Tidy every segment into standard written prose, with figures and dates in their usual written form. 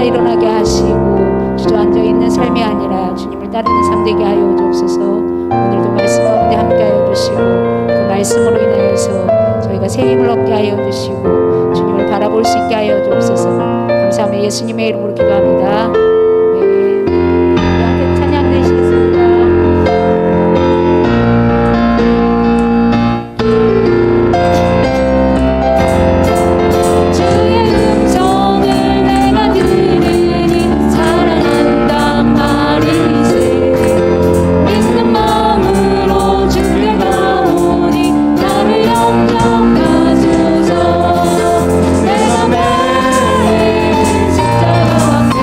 날마다 일어나게 하시고 주저앉아 있는 삶이 아니라 주님을 따르는 삶 되게 하여 주옵소서. 오늘도 말씀 가운데 함께 하여 주시고 그 말씀으로 인하여서 저희가 새 힘을 얻게 하여 주시고 주님을 바라볼 수 있게 하여 주옵소서. 감사하며 예수님의 이름으로 기도합니다. 네. 함께 찬양 드리시겠습니다. 내가 매일 십자가 앞에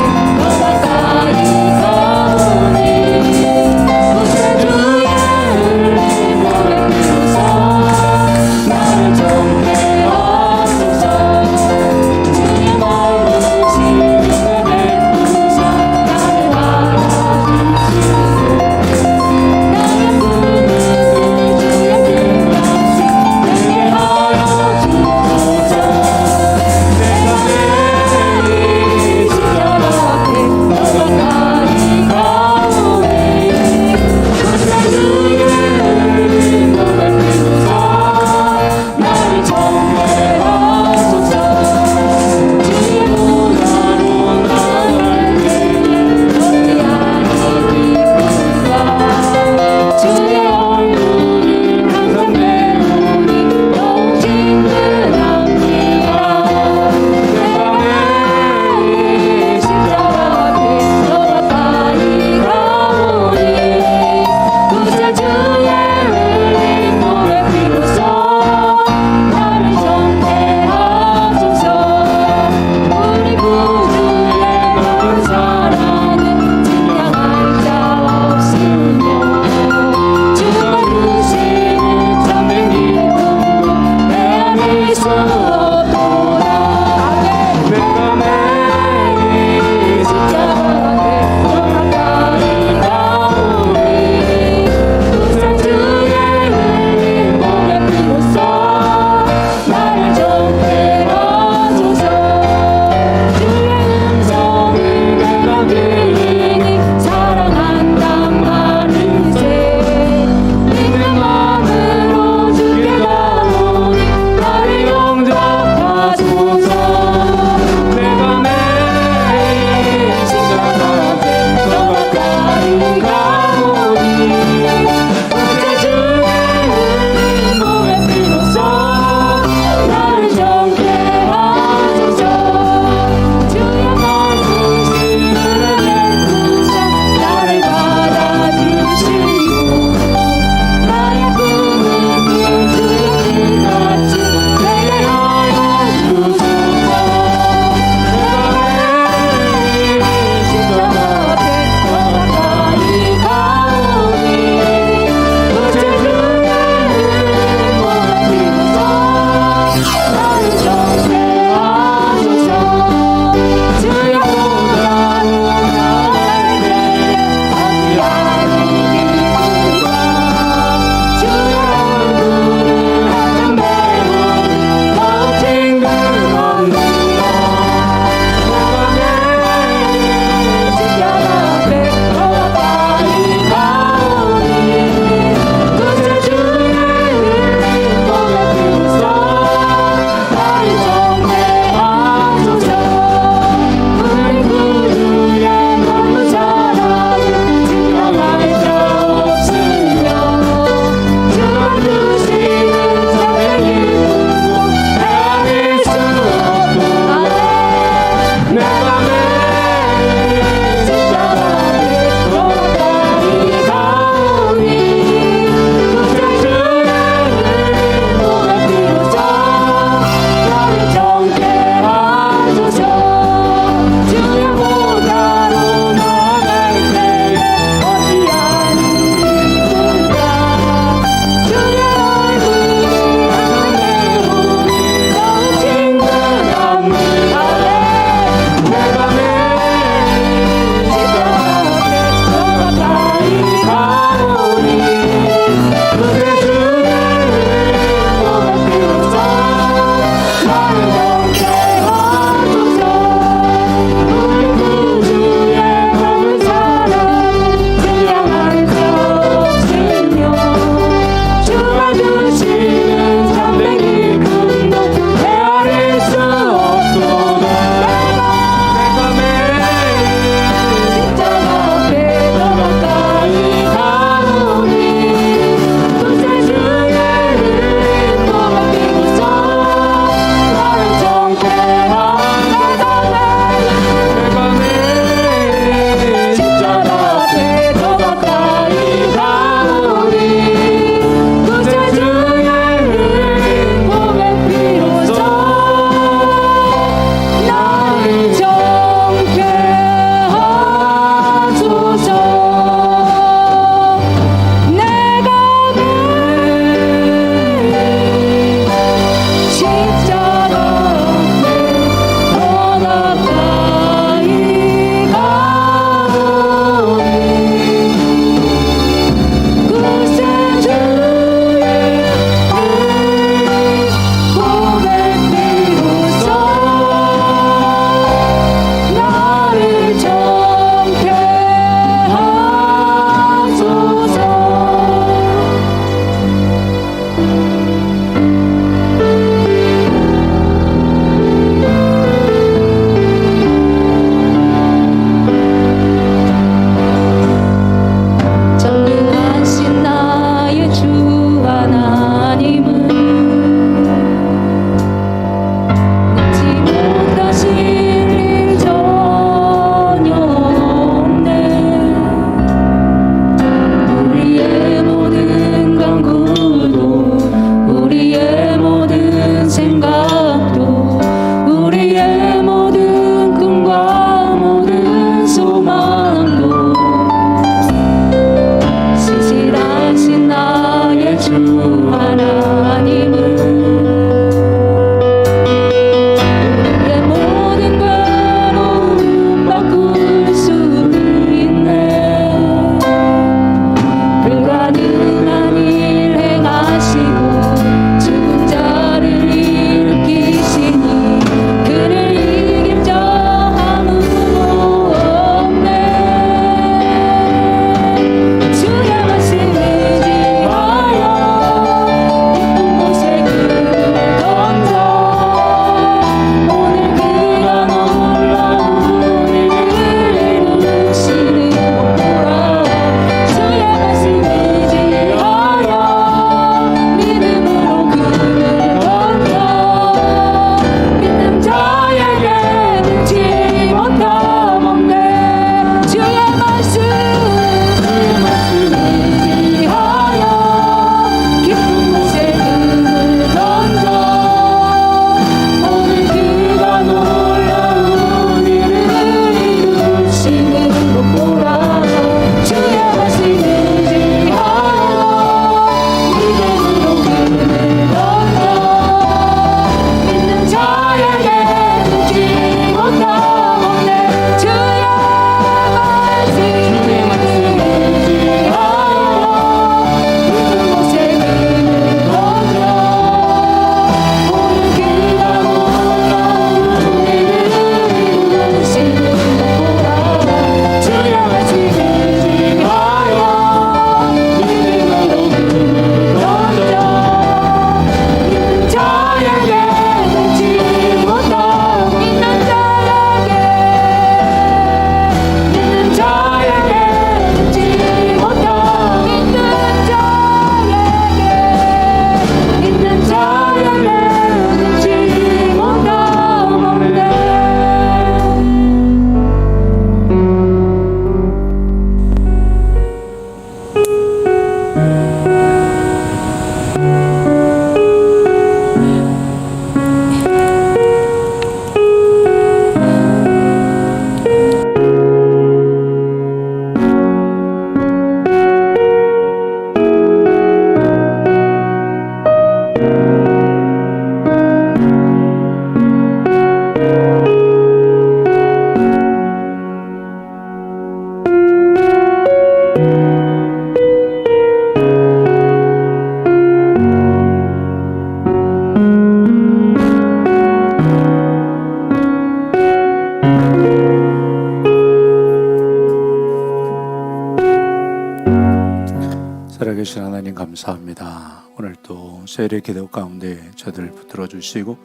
살아계신 하나님 감사합니다. 오늘 또 세례 기도 가운데 저들을 붙들어 주시고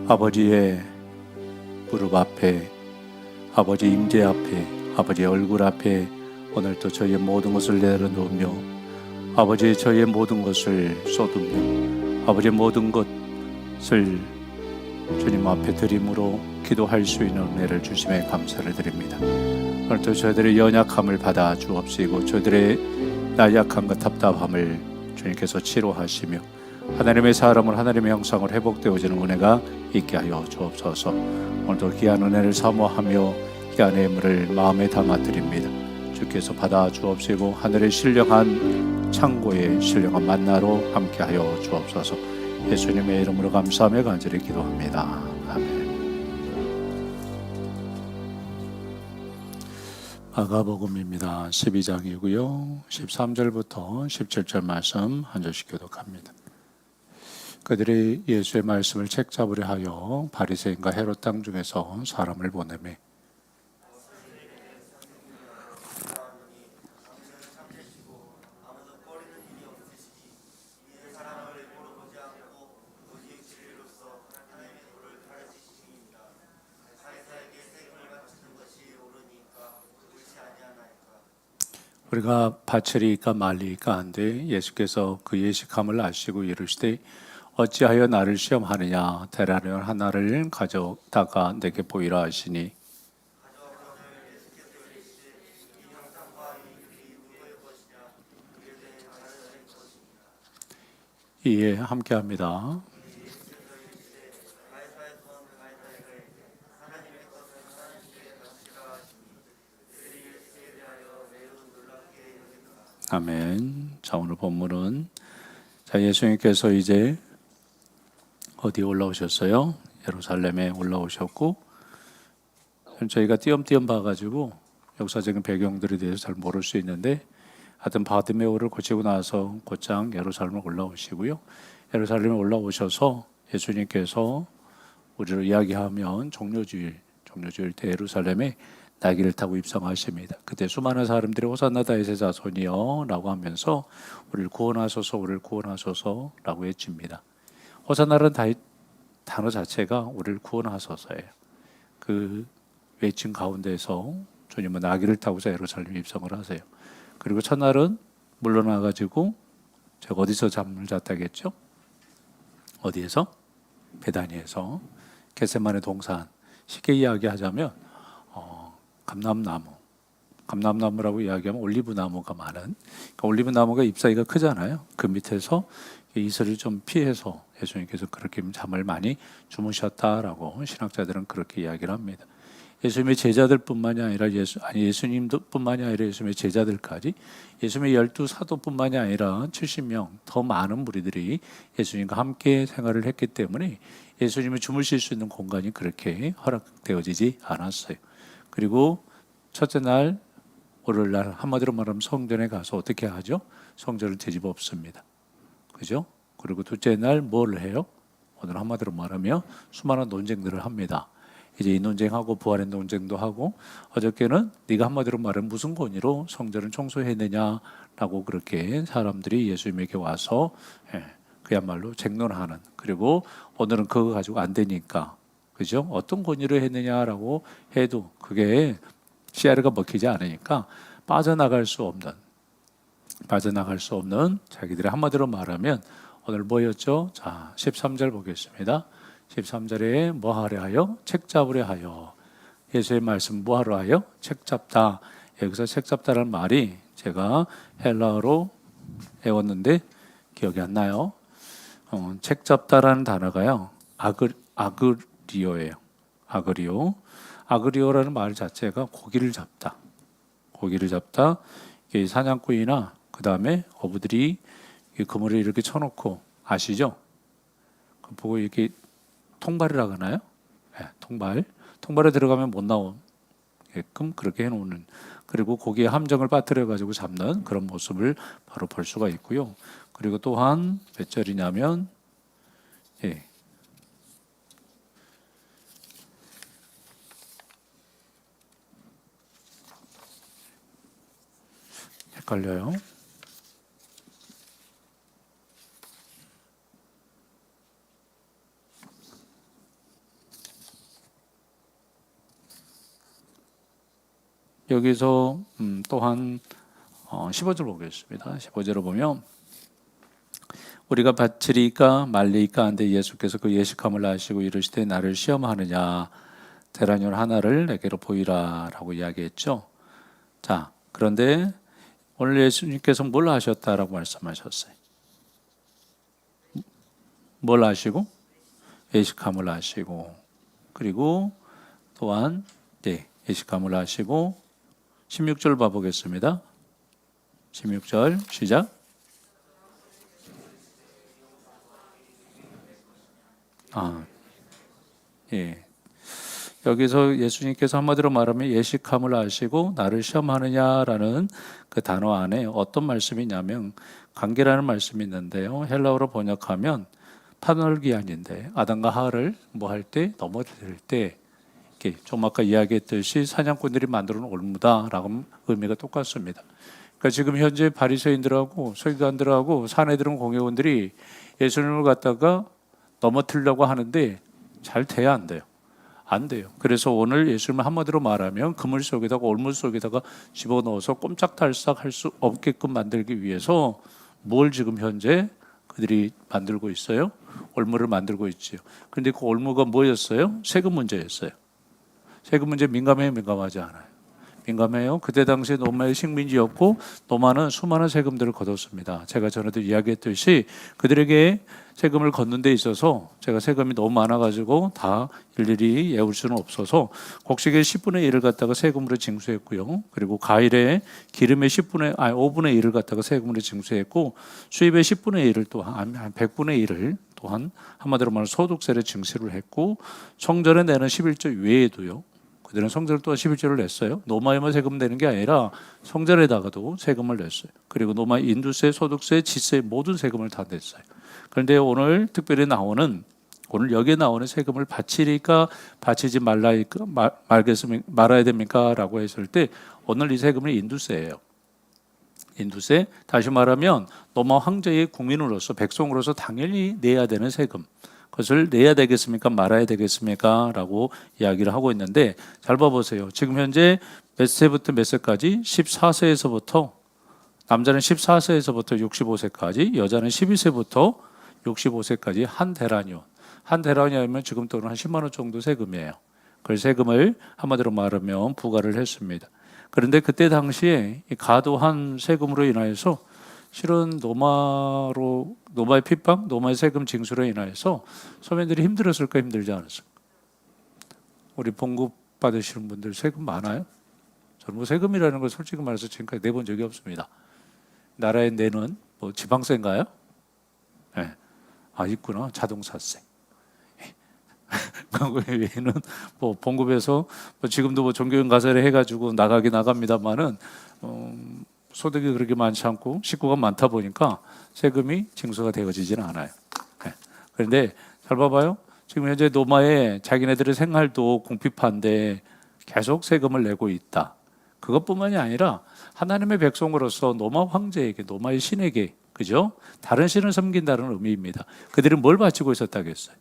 아버지의 무릎 앞에, 아버지 임재 앞에, 아버지 얼굴 앞에 오늘 또 저희의 모든 것을 내려놓으며 아버지 저희의 모든 것을 쏟으며 아버지의 모든 것을 주님 앞에 드림으로 기도할 수 있는 은혜를 주심에 감사를 드립니다. 오늘도 저희들의 연약함을 받아 주옵시고 저희들의 나약함과 답답함을 주님께서 치료하시며 하나님의 사람을 하나님의 형상을 회복되어지는 은혜가 있게 하여 주옵소서. 오늘도 귀한 은혜를 사모하며 귀한 예물을 마음에 담아드립니다. 주께서 받아 주옵시고 하늘의 신령한 창고에 신령한 만나로 함께하여 주옵소서. 예수님의 이름으로 감사하며 간절히 기도합니다. 아멘. 마가복음입니다. 12장이고요. 13절부터 17절 말씀 한 절씩 교독합니다. 그들이 예수의 말씀을 책잡으려 하여 바리새인과 헤롯 땅 중에서 사람을 보내매 우리가 바치리이까 말리이까 한데 예수께서 그 예식함을 아시고 이르시되 어찌하여 나를 시험하느냐 대라는 하나를 가져다가 내게 보이라 하시니 이에 함께합니다. 아멘. 자, 오늘 본문은 예수님께서 이제 어디에 올라오셨어요? 예루살렘에 올라오셨고 저희가 띄엄띄엄 봐가지고 역사적인 배경들에 대해서 잘 모를 수 있는데 하여튼 바디메오를 고치고 나서 곧장 예루살렘에 올라오시고요. 예루살렘에 올라오셔서 예수님께서 우리를 이야기하면 종료주일 때 예루살렘에 나귀를 타고 입성하십니다. 그때 수많은 사람들이 호산나 다윗의 자손이여 라고 하면서 우리를 구원하소서 우리를 구원하소서 라고 외칩니다. 호산나라는 다윗 단어 자체가 우리를 구원하소서예요. 그 외침 가운데서 주님은 나귀를 타고서 예루살렘에 입성을 하세요. 그리고 첫날은 물러나가지고 제가 어디서 잠을 잤다겠죠? 어디에서? 베다니에서 겟세마네 동산. 쉽게 이야기하자면 감람나무라고 이야기하면 올리브나무가 많은, 그러니까 올리브나무가 잎사귀가 크잖아요. 그 밑에서 이슬을 좀 피해서 예수님께서 그렇게 잠을 많이 주무셨다라고 신학자들은 그렇게 이야기를 합니다. 예수님의 제자들뿐만이 아니라 예수님뿐만이 아니라 예수님의 제자들까지 예수님의 12사도뿐만이 아니라 70명 더 많은 무리들이 예수님과 함께 생활을 했기 때문에 예수님이 주무실 수 있는 공간이 그렇게 허락되어지지 않았어요. 그리고 첫째 날 월요일 날 한마디로 말하면 성전에 가서 어떻게 하죠? 성전을 뒤집어 엎습니다. 그죠? 그리고 둘째 날 뭘 해요? 오늘 한마디로 말하면 수많은 논쟁들을 합니다. 이제 이 논쟁하고 부활의 논쟁도 하고 어저께는 네가 한마디로 말하면 무슨 권위로 성전을 청소해내냐라고 그렇게 사람들이 예수님에게 와서 그야말로 쟁론하는, 그리고 오늘은 그거 가지고 안 되니까 그죠? 어떤 권위로 했느냐라고 해도 그게 씨알가 먹히지 않으니까 빠져나갈 수 없는 자기들의 한마디로 말하면 오늘 뭐였죠? 자, 13절 보겠습니다. 13절에 뭐 하려 하여? 책 잡으려 하여. 예수의 말씀 뭐 하려 하여? 책 잡다. 여기서 책 잡다라는 말이 제가 헬라어로 외웠는데 기억이 안 나요. 책 잡다라는 단어가요. 아그리오예요. 아그리오라는 말 자체가 고기를 잡다. 사냥꾼이나 그 다음에 어부들이 그물을 이렇게 쳐놓고 아시죠? 보고 이렇게 통발이라고 하나요? 네, 통발에 들어가면 못 나오게끔 그렇게 해놓는, 그리고 거기에 함정을 빠뜨려 가지고 잡는 그런 모습을 바로 볼 수가 있고요. 그리고 또한 몇 절이냐면, 예, 헷갈려요. 여기서 또한 15절 보겠습니다. 15절을 보면 우리가 바치리까 말리까 한데 예수께서 그 예식함을 아시고 이르시되 나를 시험하느냐 대라뇨 하나를 내게로 보이라라고 이야기했죠. 자, 그런데 오늘 예수님께서 뭘 하셨다라고 말씀하셨어요? 뭘 하시고? 예식함을 하시고, 그리고 또한 예식함을 하시고 16절 봐보겠습니다. 16절 시작. 예. 여기서 예수님께서 한마디로 말하면 예식함을 하시고 나를 시험하느냐라는 그 단어 안에 어떤 말씀이냐면 관계라는 말씀이 있는데요. 헬라어로 번역하면 파널기안인데 아담과 하와를 뭐 할 때 넘어뜨릴 때 이렇게 좀 아까 이야기했듯이 사냥꾼들이 만들어 놓은 올무다라고 의미가 똑같습니다. 그러니까 지금 현재 바리새인들하고 서기관들하고 사내들은 공회원들이 예수님을 갖다가 넘어뜨리려고 하는데 잘 돼야 안 돼요. 안 돼요. 그래서 오늘 예수님을 한마디로 말하면 그물 속에다가 올무 속에다가 집어넣어서 꼼짝달싹 할 수 없게끔 만들기 위해서 뭘 지금 현재 그들이 만들고 있어요? 올무를 만들고 있지요. 그런데 그 올무가 뭐였어요? 세금 문제였어요. 세금 문제 민감해요, 민감하지 않아요? 민감해요. 그때 당시에 노마의 식민지였고 노마는 수많은 세금들을 거뒀습니다. 제가 전에도 이야기했듯이 그들에게 세금을 걷는 데 있어서 제가 세금이 너무 많아가지고 다 일일이 외울 수는 없어서 곡식의 10분의 1을 갖다가 세금으로 징수했고요. 그리고 과일의 기름의 5분의 1을 갖다가 세금으로 징수했고 수입의 10분의 1을 또한 100분의 1을 또한 한마디로 말하면 소득세를 징수를 했고 성전에 내는 11조 외에도요. 그들은 성전을 또한 11조를 냈어요. 노마에만 세금 내는 게 아니라 성전에다가도 세금을 냈어요. 그리고 노마 인두세, 소득세, 지세 모든 세금을 다 냈어요. 그런데 오늘 특별히 오늘 여기에 나오는 세금을 바치리까 바치지 말아야 됩니까? 라고 했을 때 오늘 이 세금은 인두세예요. 인두세, 다시 말하면 노마 황제의 국민으로서 백성으로서 당연히 내야 되는 세금. 그것을 내야 되겠습니까? 말아야 되겠습니까? 라고 이야기를 하고 있는데 잘 봐보세요. 지금 현재 몇 세부터 몇 세까지? 14세에서부터 남자는 14세에서부터 65세까지 여자는 12세부터 65세까지 한 데라니온. 한 데라니온이면 지금 돈은 한 10만 원 정도 세금이에요. 그 세금을 한마디로 말하면 부과를 했습니다. 그런데 그때 당시에 이 과도한 세금으로 인하여서 실은 노마의 핍박, 노마의 세금 징수로 인하여서 서민들이 힘들었을까 힘들지 않았을까? 우리 봉급 받으시는 분들 세금 많아요? 저는 뭐 세금이라는 걸 솔직히 말해서 지금까지 내본 적이 없습니다. 나라에 내는 뭐 지방세인가요? 네. 있구나. 자동차세. 그 외에는 뭐 봉급에서 뭐 지금도 뭐 종교인 가세를 해가지고 나갑니다만은 소득이 그렇게 많지 않고 식구가 많다 보니까 세금이 징수가 되어지지는 않아요. 네. 그런데 잘 봐봐요. 지금 현재 노마에 자기네들의 생활도 궁핍한데 계속 세금을 내고 있다. 그것뿐만이 아니라 하나님의 백성으로서 노마 황제에게, 노마의 신에게, 그죠? 다른 신을 섬긴다는 의미입니다. 그들은 뭘 바치고 있었다겠어요?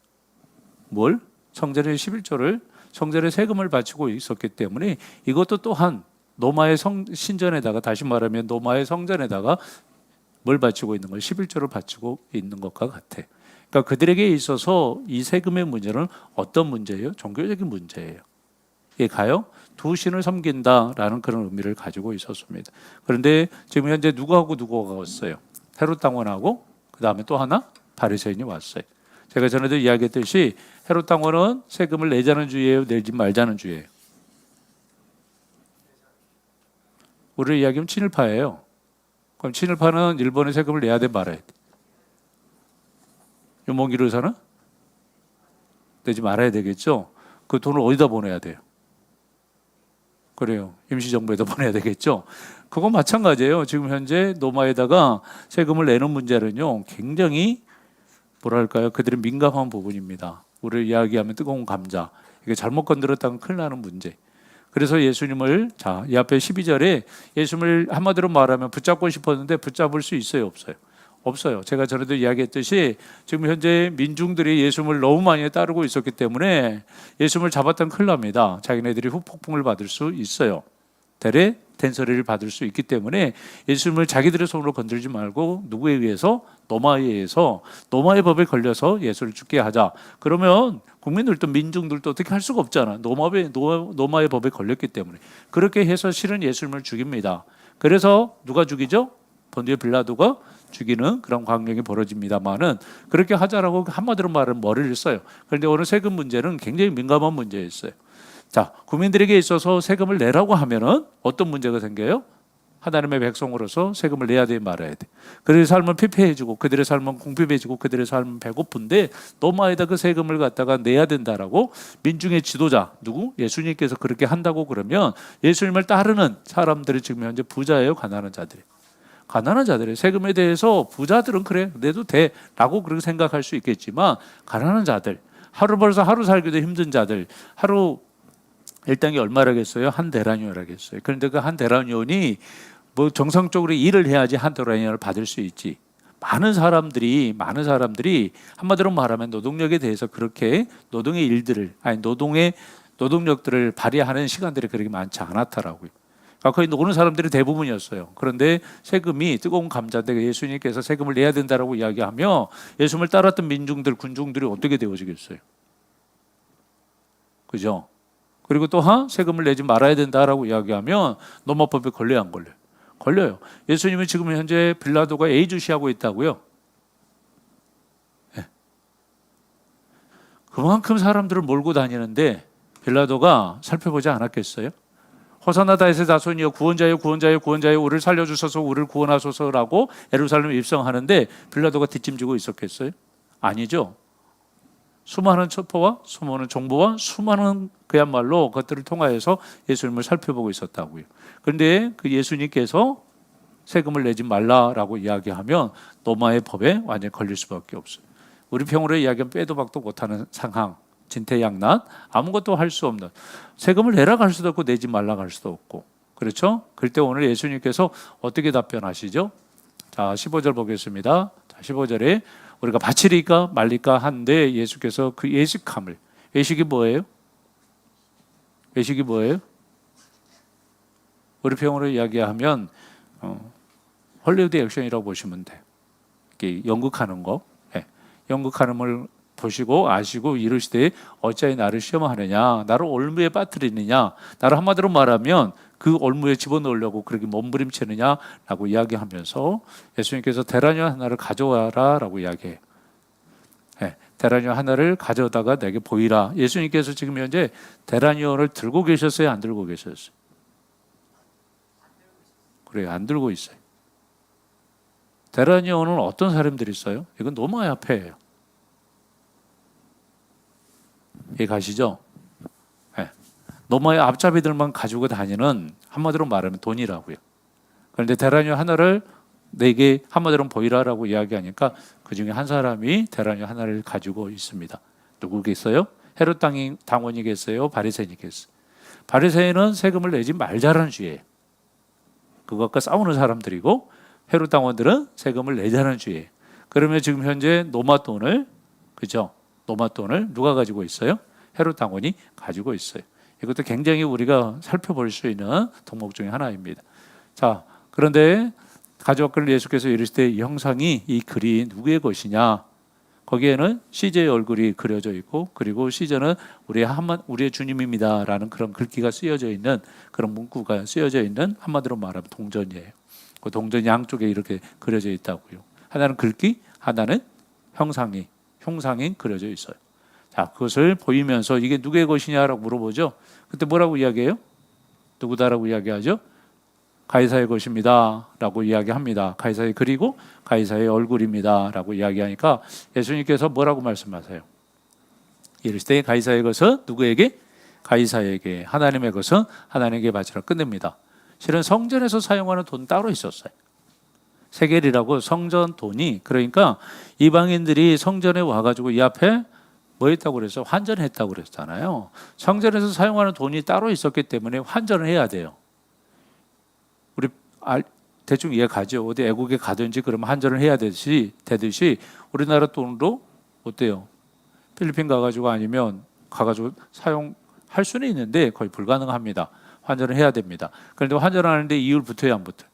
뭘? 성전의 11조를 성전의 세금을 바치고 있었기 때문에 이것도 또한 노마의 신전에다가 다시 말하면 노마의 성전에다가 뭘 바치고 있는 걸 11조를 바치고 있는 것과 같아. 그러니까 그들에게 있어서 이 세금의 문제는 어떤 문제예요? 종교적인 문제예요. 예, 가요? 두 신을 섬긴다라는 그런 의미를 가지고 있었습니다. 그런데 지금 현재 누구하고 누구가 왔어요? 헤롯 당원하고 그 다음에 또 하나 바리새인이 왔어요. 제가 전에도 이야기했듯이 헤롯 당원은 세금을 내자는 주의예요, 내지 말자는 주의예요. 우리를 이야기하면 친일파예요. 그럼 친일파는 일본의 세금을 내야 돼 말아야 돼? 유목일 의사는 내지 말아야 되겠죠. 그 돈을 어디다 보내야 돼요? 그래요. 임시정부에다 보내야 되겠죠. 그건 마찬가지예요. 지금 현재 노마에다가 세금을 내는 문제는요, 굉장히 뭐랄까요, 그들의 민감한 부분입니다. 우리를 이야기하면 뜨거운 감자. 이게 잘못 건드렸다면 큰일 나는 문제. 그래서 예수님을, 자, 이 앞에 12절에 예수님을 한마디로 말하면 붙잡고 싶었는데 붙잡을 수 있어요, 없어요? 없어요. 제가 전에도 이야기했듯이 지금 현재 민중들이 예수님을 너무 많이 따르고 있었기 때문에 예수님을 잡았다면 큰일 납니다. 자기네들이 후폭풍을 받을 수 있어요. 대래 된소리를 받을 수 있기 때문에 예수님을 자기들의 손으로 건들지 말고 누구에 의해서? 노마에 의해서, 노마의 법에 걸려서 예수를 죽게 하자. 그러면 국민들도 민중들도 어떻게 할 수가 없잖아. 노마의 법에 걸렸기 때문에. 그렇게 해서 실은 예수님을 죽입니다. 그래서 누가 죽이죠? 본디오 빌라도가 죽이는 그런 광경이 벌어집니다만은, 그렇게 하자라고 한마디로 말하면 머리를 써요. 그런데 오늘 세금 문제는 굉장히 민감한 문제였어요. 자, 국민들에게 있어서 세금을 내라고 하면은 어떤 문제가 생겨요? 하나님의 백성으로서 세금을 내야 돼, 말아야 돼. 그들의 삶은 피폐해지고 그들의 삶은 궁핍해지고 그들의 삶은 배고픈데 노마에다 그 세금을 갖다가 내야 된다라고 민중의 지도자, 누구? 예수님께서 그렇게 한다고 그러면 예수님을 따르는 사람들이 지금 현재 부자예요, 가난한 자들이? 가난한 자들의 세금에 대해서 부자들은 그래 내도 돼라고 그렇게 생각할 수 있겠지만, 가난한 자들, 벌써 하루 살기도 힘든 자들, 하루 일당이 얼마라겠어요? 한 데나니오라겠어요. 그런데 그 한 데나니온이 뭐 정상적으로 일을 해야지 한 데나니온을 받을 수 있지. 많은 사람들이 한마디로 말하면 노동력에 대해서 그렇게 노동의 일들을, 아니 노동력들을 발휘하는 시간들이 그렇게 많지 않았더라고요. 거의 노는 사람들이 대부분이었어요. 그런데 세금이 뜨거운 감자인데 예수님께서 세금을 내야 된다라고 이야기하며 예수님을 따랐던 민중들, 군중들이 어떻게 되어지겠어요? 그죠? 그리고 또한 세금을 내지 말아야 된다라고 이야기하면 노마법에 걸려요, 안 걸려요? 걸려요. 예수님은 지금 현재 빌라도가 예의주시하고 있다고요. 네. 그만큼 사람들을 몰고 다니는데 빌라도가 살펴보지 않았겠어요? 호산나 다윗의 자손이여 구원자여 구원자여 구원자여 우리를 살려주소서 우리를 구원하소서라고 예루살렘에 입성하는데 빌라도가 뒷짐지고 있었겠어요? 아니죠. 수많은 첩보와 수많은 정보와 수많은 그야말로 것들을 통하여서 예수님을 살펴보고 있었다고요. 그런데 그 예수님께서 세금을 내지 말라라고 이야기하면 노마의 법에 완전히 걸릴 수밖에 없어요. 우리 평으로 이야기하면 빼도 박도 못하는 상황, 진퇴양난, 아무것도 할 수 없는, 세금을 내라고 할 수도 없고 내지 말라고 할 수도 없고, 그렇죠? 그럴 때 오늘 예수님께서 어떻게 답변하시죠? 자, 15절 보겠습니다. 자, 15절에 우리가 바치리까 말리까 한데 예수께서 그 예식함을, 예식이 뭐예요? 예식이 뭐예요? 우리 평으로 이야기하면 헐리우드 액션이라고 보시면 돼요. 연극하는 거, 네. 연극하는 걸 보시고 아시고 이르시되 어찌하여 나를 시험하느냐, 나를 올무에 빠뜨리느냐, 나를 한마디로 말하면 그 올무에 집어넣으려고 그렇게 몸부림치느냐라고 이야기하면서 예수님께서 데라뇨 하나를 가져와라라고 이야기해요. 네, 데라뇨 하나를 가져다가 내게 보이라. 예수님께서 지금 현재 데라뇨를 들고 계셨어요, 안 들고 계셨어요? 그래요, 안 들고 있어요. 데라뇨는 어떤 사람들이 있어요? 이건 노마의 화폐예요. 이해 가시죠? 네. 노마의 앞잡이들만 가지고 다니는, 한마디로 말하면 돈이라고요. 그런데 데라뇨 하나를 내게 한마디로 보이라라고 이야기하니까 그 중에 한 사람이 데라뇨 하나를 가지고 있습니다. 누구겠어요? 헤롯 당원이겠어요? 바리새인이겠어요? 바리새인은 세금을 내지 말자라는 주의예요. 그것과 싸우는 사람들이고, 헤롯 당원들은 세금을 내자는 주의예요. 그러면 지금 현재 노마 돈을, 그죠? 노마 돈을 누가 가지고 있어요? 헤롯 당원이 가지고 있어요. 이것도 굉장히 우리가 살펴볼 수 있는 덕목 중에 하나입니다. 자, 그런데 가져왔거늘 예수께서 이르시되 이 형상이, 이 글이 누구의 것이냐? 거기에는 시제의 얼굴이 그려져 있고, 그리고 시제는 우리의 주님입니다라는 그런 글귀가 쓰여져 있는, 그런 문구가 쓰여져 있는, 한마디로 말하면 동전이에요. 그 동전 양쪽에 이렇게 그려져 있다고요. 하나는 글귀, 하나는 형상이 그려져 있어요. 자, 그것을 보이면서 이게 누구의 것이냐라고 물어보죠. 그때 뭐라고 이야기해요? 누구다라고 이야기하죠? 가이사의 것입니다 라고 이야기합니다. 가이사의 글이고 가이사의 얼굴입니다 라고 이야기하니까 예수님께서 뭐라고 말씀하세요? 이르시되 가이사의 것은 누구에게? 가이사에게, 하나님의 것은 하나님에게 바치라. 끝냅니다. 실은 성전에서 사용하는 돈 따로 있었어요. 세겔이라고 성전 돈이, 그러니까 이방인들이 성전에 와가지고 이 앞에 뭐 했다고 그래서 환전했다고 그랬잖아요. 성전에서 사용하는 돈이 따로 있었기 때문에 환전을 해야 돼요. 우리 대충 이해 가죠. 어디 애국에 가든지 그러면 환전을 해야 되듯이 우리나라 돈으로 어때요? 필리핀 가가지고 아니면 가가지고 사용할 수는 있는데 거의 불가능합니다. 환전을 해야 됩니다. 그런데 환전하는데 이율 붙어요, 안 붙어요?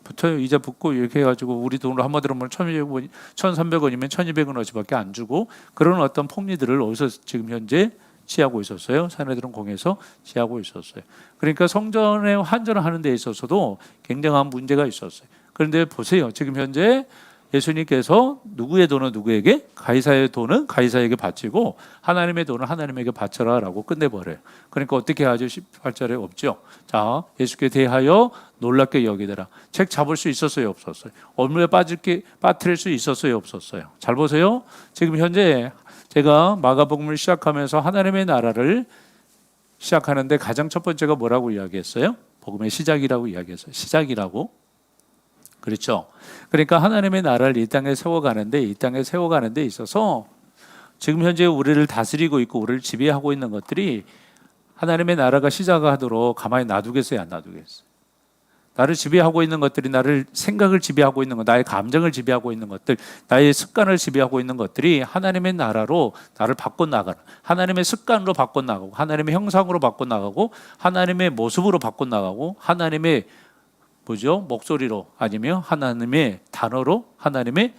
붙어요. 이자 붙고 이렇게 해가지고 우리 돈으로 한마디로 보면 1,200원, 1,300원이면 1,200원 어치밖에 안 주고 그런 어떤 폭리들을 어디서 지금 현재 취하고 있었어요. 사내들은 공에서 취하고 있었어요. 그러니까 성전에 환전을 하는 데 있어서도 굉장한 문제가 있었어요. 그런데 보세요. 지금 현재 예수님께서 누구의 돈은 누구에게? 가이사의 돈은 가이사에게 바치고 하나님의 돈은 하나님에게 바쳐라 라고 끝내버려요. 그러니까 어떻게 하죠? 18절에 없죠. 자, 예수께 대하여 놀랍게 여기더라. 책 잡을 수 있었어요? 없었어요? 얼마에 빠뜨릴 수 있었어요? 없었어요? 잘 보세요. 지금 현재 제가 마가복음을 시작하면서 하나님의 나라를 시작하는데 가장 첫 번째가 뭐라고 이야기했어요? 복음의 시작이라고 이야기했어요. 시작이라고. 그렇죠. 그러니까 하나님의 나라를 이 땅에 세워가는데 있어서 지금 현재 우리를 다스리고 있고 우리를 지배하고 있는 것들이 하나님의 나라가 시작하도록 가만히 놔두겠어요? 안 놔두겠어요? 나를 지배하고 있는 것들이 나를 생각을 지배하고 있는 것, 나의 감정을 지배하고 있는 것들, 나의 습관을 지배하고 있는 것들이 하나님의 나라로 나를 바꿔나가는, 하나님의 습관으로 바꿔나가고 하나님의 형상으로 바꿔나가고 하나님의 모습으로 바꿔나가고 하나님의 목소리로 아니면 하나님의 단어로 하나님의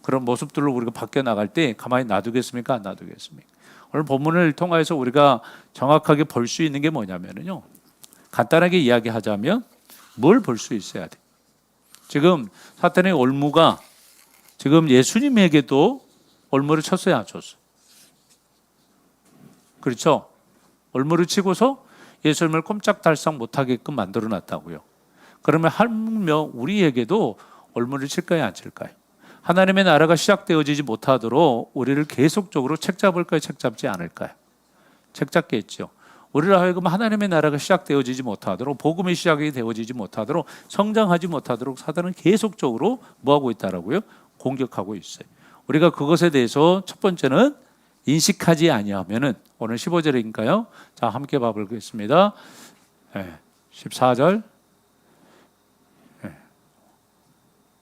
그런 모습들로 우리가 바뀌어 나갈 때 가만히 놔두겠습니까? 안 놔두겠습니까? 오늘 본문을 통해서 우리가 정확하게 볼 수 있는 게 뭐냐면요. 간단하게 이야기하자면 뭘 볼 수 있어야 돼. 지금 사탄의 올무가 지금 예수님에게도 올무를 쳤어요, 안 쳤어요? 그렇죠? 올무를 치고서 예수님을 꼼짝달싹 못하게끔 만들어 놨다고요. 그러면 하물며 우리에게도 올무를 칠까요, 안 칠까요? 하나님의 나라가 시작되어지지 못하도록 우리를 계속적으로 책잡을까요, 책잡지 않을까요? 책잡겠죠. 우리를 하여금 하나님의 나라가 시작되어지지 못하도록, 복음이 시작이 되어지지 못하도록, 성장하지 못하도록 사단은 계속적으로 뭐하고 있다라고요? 공격하고 있어요. 우리가 그것에 대해서 첫 번째는 인식하지 아니하면은, 오늘 15절인가요? 자, 함께 봐보겠습니다. 14절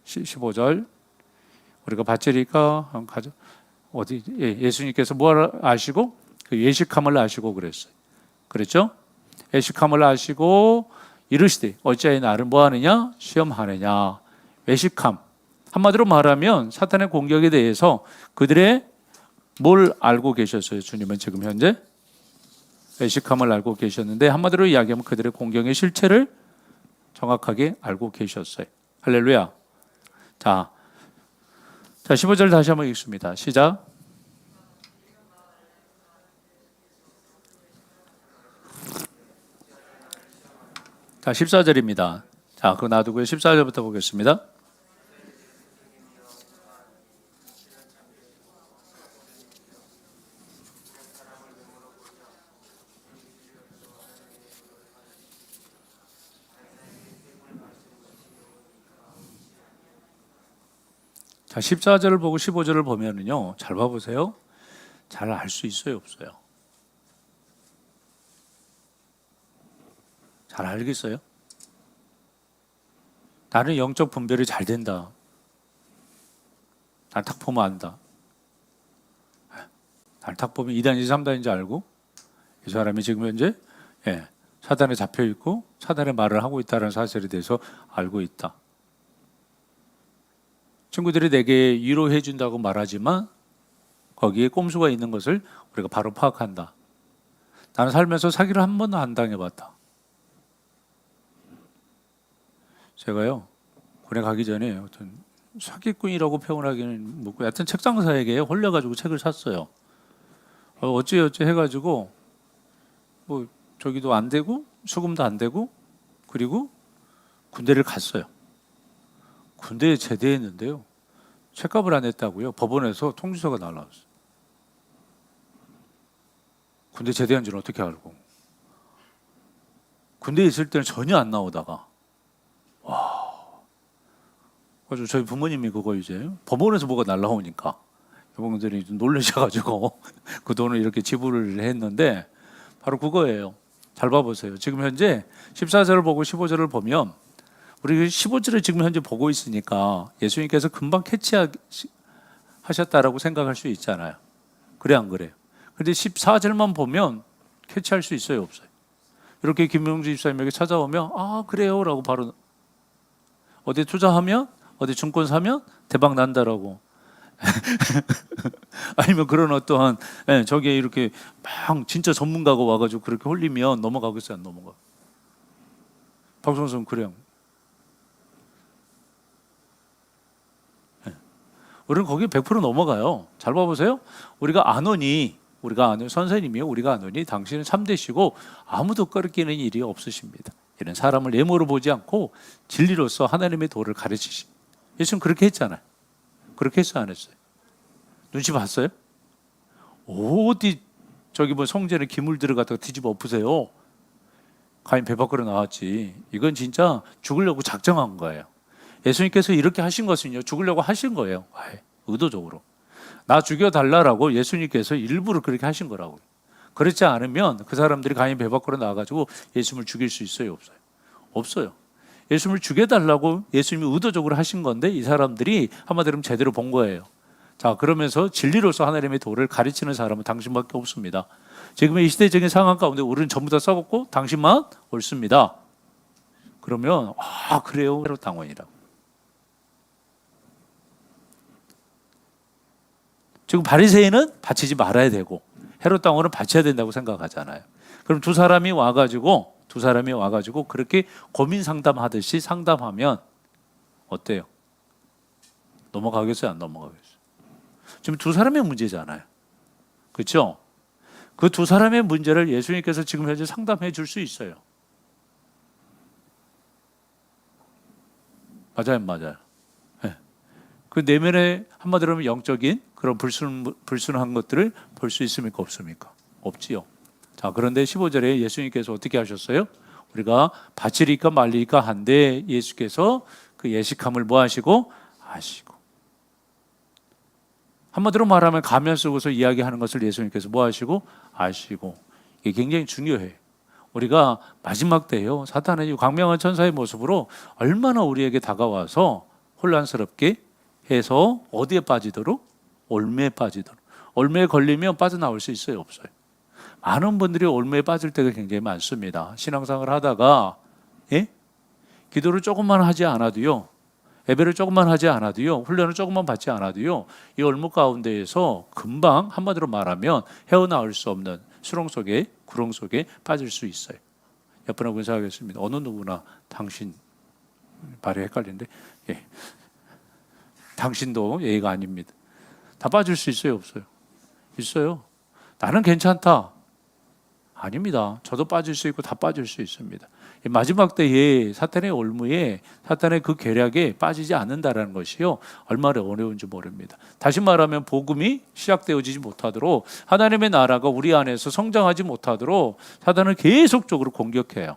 15절 우리가 받으니까 가져 어디 예수님께서 뭘 아시고 그 예식함을 아시고 그랬어요. 그랬죠? 예식함을 아시고 이르시되 어찌하여 나를 뭐 하느냐? 시험하느냐? 예식함. 한마디로 말하면 사탄의 공격에 대해서 그들의 뭘 알고 계셨어요? 주님은 지금 현재 예식함을 알고 계셨는데 한마디로 이야기하면 그들의 공격의 실체를 정확하게 알고 계셨어요. 할렐루야. 자, 15절 다시 한번 읽습니다. 시작. 자, 14절입니다. 자, 그거 놔두고요. 14절부터 보겠습니다. 자, 14절을 보고 15절을 보면은요, 잘 봐보세요. 잘 알 수 있어요, 없어요? 잘 알겠어요? 나는 영적 분별이 잘 된다. 난 딱 보면 안다. 난 딱 보면 2단인지 3단인지 알고 이 사람이 지금 현재 사단에 잡혀 있고 사단의 말을 하고 있다는 사실에 대해서 알고 있다. 친구들이 내게 위로해 준다고 말하지만 거기에 꼼수가 있는 것을 우리가 바로 파악한다. 나는 살면서 사기를 한 번도 안 당해봤다. 제가요 군에 가기 전에 어떤 사기꾼이라고 표현하기는 뭐고 하여튼 책장사에게 홀려가지고 책을 샀어요. 어찌어찌 해가지고 뭐 저기도 안 되고 수금도 안 되고 그리고 군대를 갔어요. 군대에 제대했는데요. 책값을 안 했다고요. 법원에서 통지서가 날라왔어요. 군대 제대한 줄은 어떻게 알고? 군대에 있을 때는 전혀 안 나오다가 그래서 저희 부모님이 그거 이제 법원에서 뭐가 날라오니까 여러분들이 좀 놀라셔가지고 그 돈을 이렇게 지불을 했는데 바로 그거예요. 잘 봐보세요. 지금 현재 14절을 보고 15절을 보면 우리 15절을 지금 현재 보고 있으니까 예수님께서 금방 캐치하셨다라고 생각할 수 있잖아요. 그래 안 그래요? 근데 14절만 보면 캐치할 수 있어요, 없어요? 이렇게 김명주 집사님에게 찾아오면 아 그래요 라고 바로 어디 투자하면 어디 증권 사면 대박 난다라고 아니면 그런 어떠한 저기에 이렇게 막 진짜 전문가가 와가지고 그렇게 홀리면 넘어가겠어요, 안 넘어가? 박성선 그래요. 우리는 거기 100% 넘어가요. 잘 봐보세요. 우리가 안 오니 선생님이요. 우리가 안 오니 당신은 참되시고 아무도 꺼리끼는 일이 없으십니다. 이런 사람을 예모로 보지 않고 진리로서 하나님의 도를 가르치시. 예수님 그렇게 했잖아요. 그렇게 했어요, 안 했어요? 눈치 봤어요? 어디 저기 뭐 성전에 기물 들어갔다가 뒤집어 엎으세요. 가인 배 밖으로 나왔지. 이건 진짜 죽으려고 작정한 거예요. 예수님께서 이렇게 하신 것은요, 죽으려고 하신 거예요. 의도적으로. 나 죽여달라라고 예수님께서 일부러 그렇게 하신 거라고요. 그렇지 않으면 그 사람들이 가인 배 밖으로 나와가지고 예수님을 죽일 수 있어요, 없어요? 없어요. 예수님을 죽여달라고 예수님이 의도적으로 하신 건데 이 사람들이 한마디로 제대로 본 거예요. 자, 그러면서 진리로서 하나님의 도를 가르치는 사람은 당신밖에 없습니다. 지금의 이 시대적인 상황 가운데 우리는 전부 다 썩었고 당신만 옳습니다. 그러면 그래요? 헤롯 당원이라고. 지금 바리새인은 바치지 말아야 되고 헤롯 당원은 바쳐야 된다고 생각하잖아요. 그럼 두 사람이 와가지고 그렇게 고민 상담하듯이 상담하면 어때요? 넘어가겠어요, 안 넘어가겠어요? 지금 두 사람의 문제잖아요. 그렇죠? 그 두 사람의 문제를 예수님께서 지금 현재 상담해 줄 수 있어요. 맞아요, 맞아요. 네. 그 내면에 한마디로 하면 영적인 그런 불순한 것들을 볼 수 있습니까, 없습니까? 없지요. 자, 그런데 15절에 예수님께서 어떻게 하셨어요? 우리가 바치리까 말리까 한데 예수께서 그 예식함을 뭐 하시고? 아시고. 한마디로 말하면 가면 쓰고서 이야기하는 것을 예수님께서 뭐 하시고? 아시고. 이게 굉장히 중요해요. 우리가 마지막 때요, 사탄의 광명한 천사의 모습으로 얼마나 우리에게 다가와서 혼란스럽게 해서 어디에 빠지도록? 올매에 빠지도록. 올매에 걸리면 빠져나올 수 있어요, 없어요? 많은 분들이 올매에 빠질 때가 굉장히 많습니다. 신앙생활을 하다가 기도를 조금만 하지 않아도요, 예배를 조금만 하지 않아도요, 훈련을 조금만 받지 않아도요, 이 올무 가운데에서 금방 한마디로 말하면 헤어나올 수 없는 수렁 속에 구렁 속에 빠질 수 있어요. 옆분하고 인사하겠습니다. 어느 누구나 당신 발이 헷갈리는데 당신도 예의가 아닙니다. 다 빠질 수 있어요, 없어요? 있어요. 나는 괜찮다. 아닙니다. 저도 빠질 수 있고 다 빠질 수 있습니다. 마지막 때에 사탄의 올무에 사탄의 그 계략에 빠지지 않는다라는 것이요, 얼마나 어려운지 모릅니다. 다시 말하면 복음이 시작되어지지 못하도록, 하나님의 나라가 우리 안에서 성장하지 못하도록 사탄은 계속적으로 공격해요.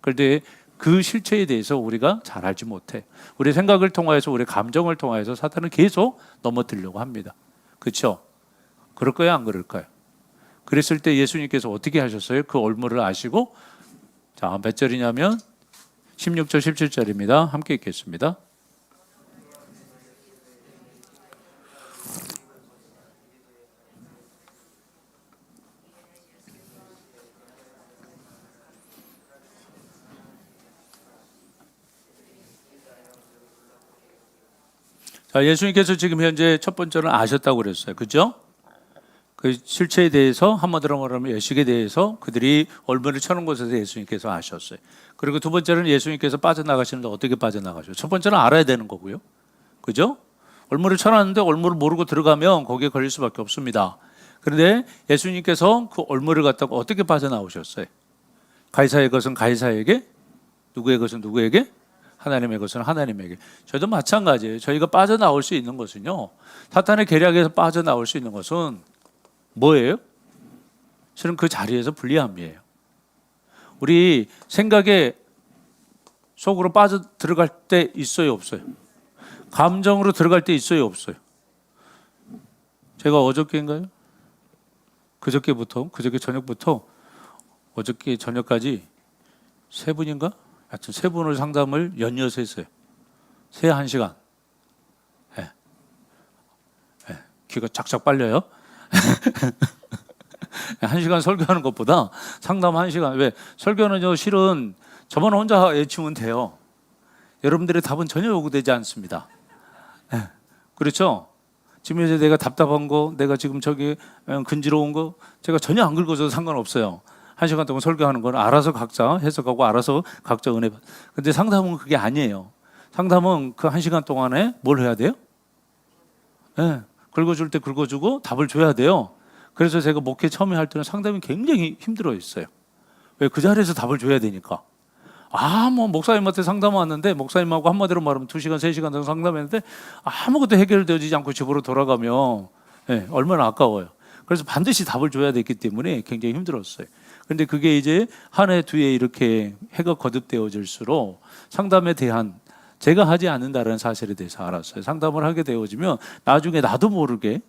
그런데 그 실체에 대해서 우리가 잘 알지 못해. 우리 생각을 통하여서, 우리 감정을 통하여서 사탄은 계속 넘어뜨리려고 합니다. 그렇죠? 그럴까요, 안 그럴까요? 그랬을 때 예수님께서 어떻게 하셨어요? 그 올무를 아시고, 자, 몇 절이냐면 16절 17절입니다. 함께 읽겠습니다. 자, 예수님께서 지금 현재 첫 번째는 아셨다고 그랬어요. 그죠? 그 실체에 대해서, 한마디로 말하면 예식에 대해서 그들이 올무를 쳐놓은 곳에서 예수님께서 아셨어요. 그리고 두 번째는 예수님께서 빠져나가시는데 어떻게 빠져나가죠? 첫 번째는 알아야 되는 거고요. 그죠? 올무를 쳐놨는데 올무를 모르고 들어가면 거기에 걸릴 수밖에 없습니다. 그런데 예수님께서 그 올무를 갖다가 어떻게 빠져나오셨어요? 가이사의 것은 가이사에게, 누구의 것은 누구에게? 하나님의 것은 하나님에게. 저도 마찬가지예요. 저희가 빠져나올 수 있는 것은요, 사탄의 계략에서 빠져나올 수 있는 것은 뭐예요? 실은 그 자리에서 불리함이에요. 우리 생각에 속으로 빠져 들어갈 때 있어요, 없어요? 감정으로 들어갈 때 있어요, 없어요? 제가 어저께인가요? 그저께 저녁부터 어저께 저녁까지 세 분인가? 하여튼 세 분을 상담을 연이어서 했어요. 세 1시간. 예. 예. 귀가 쫙쫙 빨려요. 1시간 설교하는 것보다 상담 1시간. 왜? 설교는요, 실은 저만 혼자 외치면 돼요. 여러분들의 답은 전혀 요구되지 않습니다. 예. 그렇죠? 지금 이제 내가 답답한 거, 내가 지금 저기 근지러운 거, 제가 전혀 안 긁어줘도 상관없어요. 1시간 동안 설교하는 건 알아서 각자 해석하고 알아서 각자 은혜 받. 근데 상담은 그게 아니에요. 상담은 그 1시간 동안에 뭘 해야 돼요? 예. 긁어줄 때 긁어주고 답을 줘야 돼요. 그래서 제가 목회 처음에 할 때는 상담이 굉장히 힘들어 했어요. 왜? 그 자리에서 답을 줘야 되니까. 뭐 목사님한테 상담 왔는데 목사님하고 한마디로 말하면 2시간, 3시간 정도 상담했는데 아무것도 해결되지 않고 집으로 돌아가면 얼마나 아까워요. 그래서 반드시 답을 줘야 됐기 때문에 굉장히 힘들었어요. 그런데 그게 이제 한 해 뒤에 이렇게 해가 거듭되어질수록 상담에 대한 제가 하지 않는다는 사실에 대해서 알았어요. 상담을 하게 되어지면 나중에 나도 모르게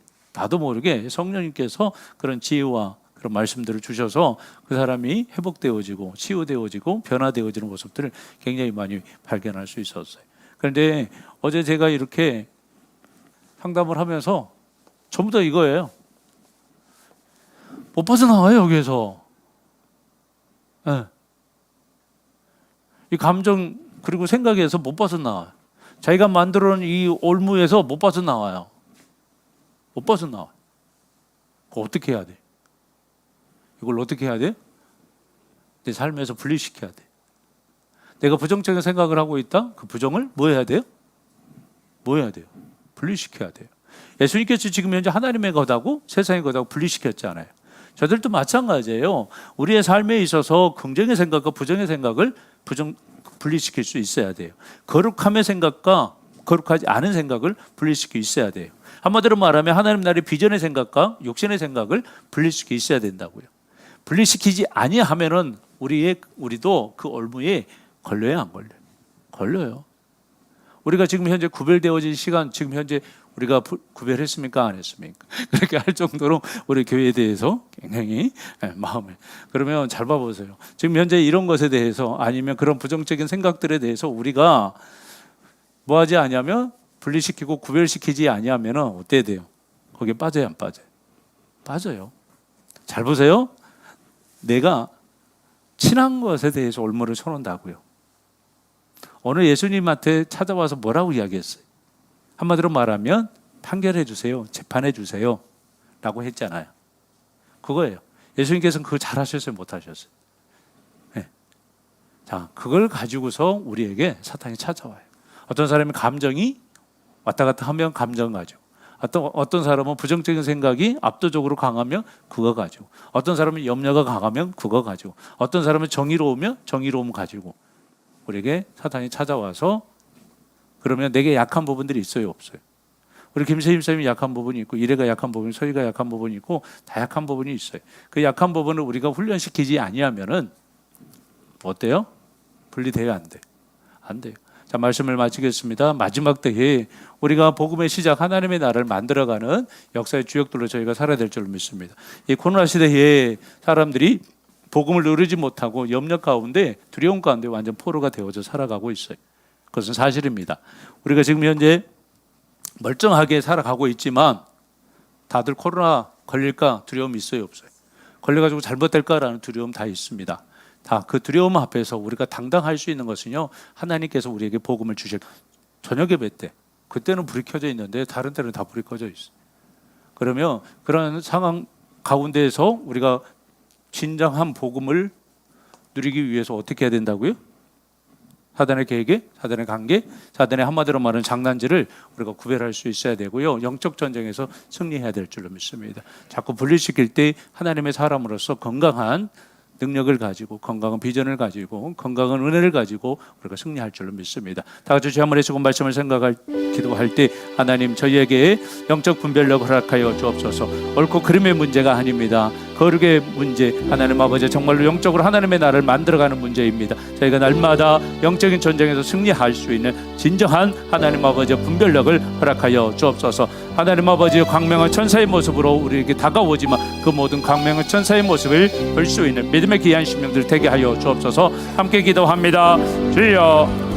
성령님께서 그런 지혜와 그런 말씀들을 주셔서 그 사람이 회복되어지고 치유되어지고 변화되어지는 모습들을 굉장히 많이 발견할 수 있었어요. 그런데 어제 제가 이렇게 상담을 하면서 전부 다 이거예요. 못 빠져나와요, 여기에서. 네. 이 감정 그리고 생각에서 못 빠져나와요. 자기가 만들어놓은 이 올무에서 못 빠져나와요. 못 빠져나와요. 그거 어떻게 해야 돼? 이걸 어떻게 해야 돼? 내 삶에서 분리시켜야 돼. 내가 부정적인 생각을 하고 있다? 그 부정을 뭐 해야 돼요? 뭐 해야 돼요? 분리시켜야 돼요. 예수님께서 지금 현재 하나님의 것하고 세상의 것하고 분리시켰잖아요. 저들도 마찬가지예요. 우리의 삶에 있어서 긍정의 생각과 부정의 생각을 분리시킬 수 있어야 돼요. 거룩함의 생각과 거룩하지 않은 생각을 분리시켜 있어야 돼요. 한마디로 말하면 하나님 나라의 비전의 생각과 육신의 생각을 분리시켜 있어야 된다고요. 분리시키지 아니하면은 우리도 그 올무에 걸려요, 안 걸려요? 걸려요. 우리가 지금 현재 구별되어진 시간, 지금 현재 우리가 구별했습니까, 안 했습니까? 그렇게 할 정도로 우리 교회에 대해서 굉장히 마음에. 그러면 잘 봐보세요. 지금 현재 이런 것에 대해서 아니면 그런 부정적인 생각들에 대해서 우리가 뭐 하지 않냐면 분리시키고 구별시키지 아니하면 어때야 돼요? 거기에 빠져요, 안 빠져요? 빠져요. 잘 보세요. 내가 친한 것에 대해서 올무를 쳐놓는다고요. 오늘 예수님한테 찾아와서 뭐라고 이야기했어요? 한마디로 말하면 판결해 주세요, 재판해 주세요 라고 했잖아요. 그거예요. 예수님께서는 그거 잘하셨어요, 못하셨어요? 네. 자, 그걸 가지고서 우리에게 사탄이 찾아와요. 어떤 사람이 감정이 왔다 갔다 하면 감정 가지고, 어떤 사람은 부정적인 생각이 압도적으로 강하면 그거 가지고, 어떤 사람은 염려가 강하면 그거 가지고, 어떤 사람은 정의로우면 정의로움 가지고 우리에게 사탄이 찾아와서 그러면 내게 약한 부분들이 있어요, 없어요? 우리 김세임 쌤이 약한 부분이 있고 이래가 약한 부분이 서희가 약한 부분이 있고 다 약한 부분이 있어요. 그 약한 부분을 우리가 훈련시키지 아니하면은 어때요? 분리돼요, 안 돼요? 안 돼요. 자, 말씀을 마치겠습니다. 마지막 때에 우리가 복음의 시작 하나님의 나라를 만들어가는 역사의 주역들로 저희가 살아야 될 줄 믿습니다. 이 코로나 시대에 사람들이 복음을 누리지 못하고 염려 가운데 두려움 가운데 완전 포로가 되어져 살아가고 있어요. 그것은 사실입니다. 우리가 지금 현재 멀쩡하게 살아가고 있지만 다들 코로나 걸릴까 두려움이 있어요, 없어요? 걸려가지고 잘못될까라는 두려움 다 있습니다. 다 그 두려움 앞에서 우리가 당당할 수 있는 것은요, 하나님께서 우리에게 복음을 주실 저녁 예배 때 그때는 불이 켜져 있는데 다른 때는 다 불이 꺼져 있어요. 그러면 그런 상황 가운데에서 우리가 진정한 복음을 누리기 위해서 어떻게 해야 된다고요? 사단의 계획에, 사단의 관계, 사단의 한마디로 말하는 장난질을 우리가 구별할 수 있어야 되고요. 영적 전쟁에서 승리해야 될 줄로 믿습니다. 자꾸 분리시킬 때 하나님의 사람으로서 건강한 능력을 가지고, 건강한 비전을 가지고, 건강한 은혜를 가지고 우리가 승리할 줄로 믿습니다. 다 같이 주여 한번 해주고 말씀을 기도할 때 하나님 저희에게 영적 분별력을 허락하여 주옵소서. 옳고 그름의 문제가 아닙니다. 거룩의 문제, 하나님 아버지 정말로 영적으로 하나님의 나라를 만들어가는 문제입니다. 저희가 날마다 영적인 전쟁에서 승리할 수 있는 진정한 하나님 아버지 분별력을 허락하여 주옵소서. 하나님 아버지의 광명한 천사의 모습으로 우리에게 다가오지만 그 모든 광명한 천사의 모습을 볼 수 있는 믿음의 귀한 심령들 되게 하여 주옵소서. 함께 기도합니다. 주여